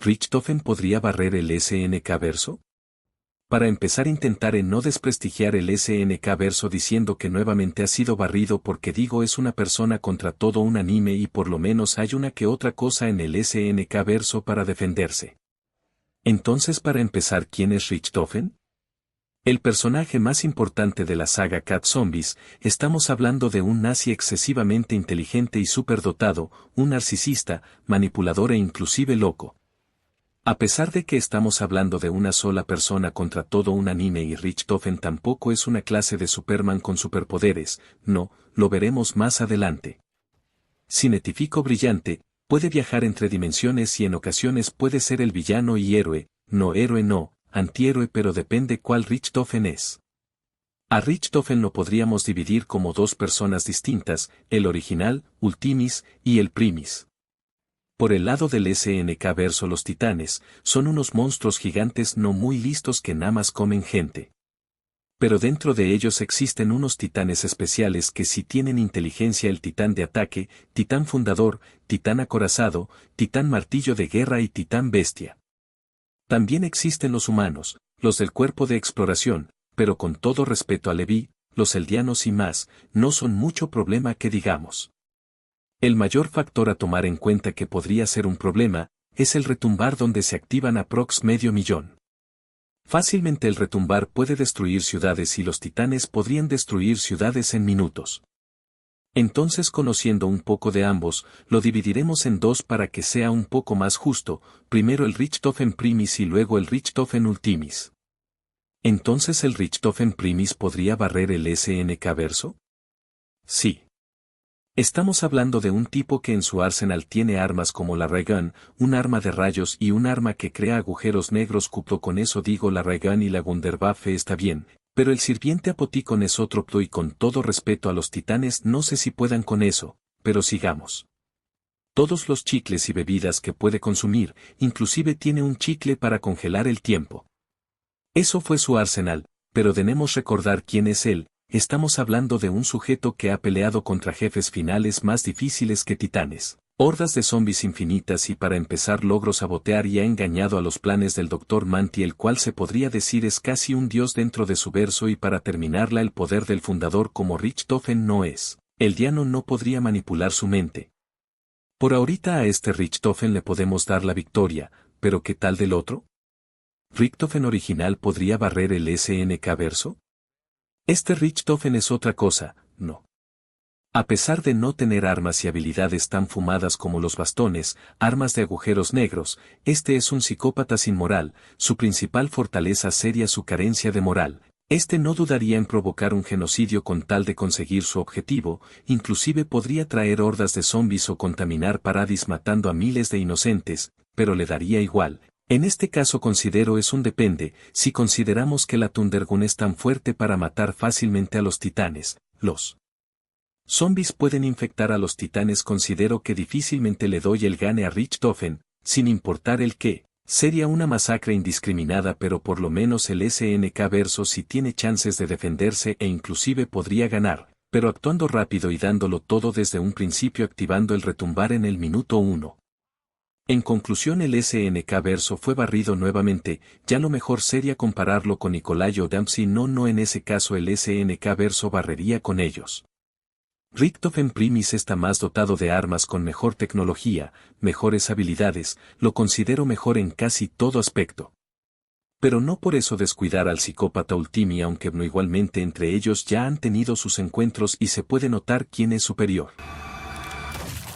¿Richthofen podría barrer el SNK verso? Para empezar, intentaré no desprestigiar el SNK verso diciendo que nuevamente ha sido barrido porque digo es una persona contra todo un anime y por lo menos hay una que otra cosa en el SNK verso para defenderse. Entonces, para empezar, ¿quién es Richthofen? El personaje más importante de la saga Cat Zombies. Estamos hablando de un nazi excesivamente inteligente y superdotado, un narcisista, manipulador e inclusive loco. A pesar de que estamos hablando de una sola persona contra todo un anime y Richthofen tampoco es una clase de Superman con superpoderes, no, lo veremos más adelante. Científico brillante, puede viajar entre dimensiones y en ocasiones puede ser el villano y héroe, no, antihéroe, pero depende cuál Richthofen es. A Richthofen lo podríamos dividir como dos personas distintas, el original, Ultimis, y el Primis. Por el lado del SNK verso, los titanes son unos monstruos gigantes no muy listos que nada más comen gente. Pero dentro de ellos existen unos titanes especiales que sí tienen inteligencia: el titán de ataque, titán fundador, titán acorazado, titán martillo de guerra y titán bestia. También existen los humanos, los del cuerpo de exploración, pero con todo respeto a Levi, los eldianos y más, no son mucho problema que digamos. El mayor factor a tomar en cuenta que podría ser un problema, es el retumbar, donde se activan aprox 500.000. Fácilmente el retumbar puede destruir ciudades y los titanes podrían destruir ciudades en minutos. Entonces, conociendo un poco de ambos, lo dividiremos en dos para que sea un poco más justo, primero el Richthofen Primis y luego el Richthofen Ultimis. Entonces, ¿el Richthofen Primis podría barrer el SNK verso? Sí. Estamos hablando de un tipo que en su arsenal tiene armas como la Ray Gun, un arma de rayos y un arma que crea agujeros negros. Con eso digo, la Ray Gun y la Wunderwaffe está bien, pero el sirviente Apoticon es otro plo, y con todo respeto a los titanes no sé si puedan con eso, pero sigamos. Todos los chicles y bebidas que puede consumir, inclusive tiene un chicle para congelar el tiempo. Eso fue su arsenal, pero debemos recordar quién es él. Estamos hablando de un sujeto que ha peleado contra jefes finales más difíciles que titanes, hordas de zombies infinitas y para empezar logró sabotear y ha engañado a los planes del Dr. Manti, el cual se podría decir es casi un dios dentro de su verso, y para terminarla el poder del fundador como Richthofen no es. El diano no podría manipular su mente. Por ahorita a este Richthofen le podemos dar la victoria, pero ¿qué tal del otro? ¿Richthofen original podría barrer el SNK verso? Este Richthofen es otra cosa, no. A pesar de no tener armas y habilidades tan fumadas como los bastones, armas de agujeros negros, este es un psicópata sin moral. Su principal fortaleza sería su carencia de moral. Este no dudaría en provocar un genocidio con tal de conseguir su objetivo, inclusive podría traer hordas de zombies o contaminar Paradis matando a miles de inocentes, pero le daría igual. En este caso considero es un depende. Si consideramos que la Thundergun es tan fuerte para matar fácilmente a los titanes, los zombies pueden infectar a los titanes, considero que difícilmente le doy el gane a Richthofen, sin importar el qué. Sería una masacre indiscriminada, pero por lo menos el SNK verso sí tiene chances de defenderse e inclusive podría ganar, pero actuando rápido y dándolo todo desde un principio, activando el retumbar en el minuto 1. En conclusión, el SNK verso fue barrido nuevamente. Ya lo mejor sería compararlo con Nikolai o Dempsey. No, en ese caso el SNK verso barrería con ellos. Richthofen Primis está más dotado de armas con mejor tecnología, mejores habilidades, lo considero mejor en casi todo aspecto. Pero no por eso descuidar al psicópata Ultimi, aunque no, igualmente entre ellos ya han tenido sus encuentros y se puede notar quién es superior.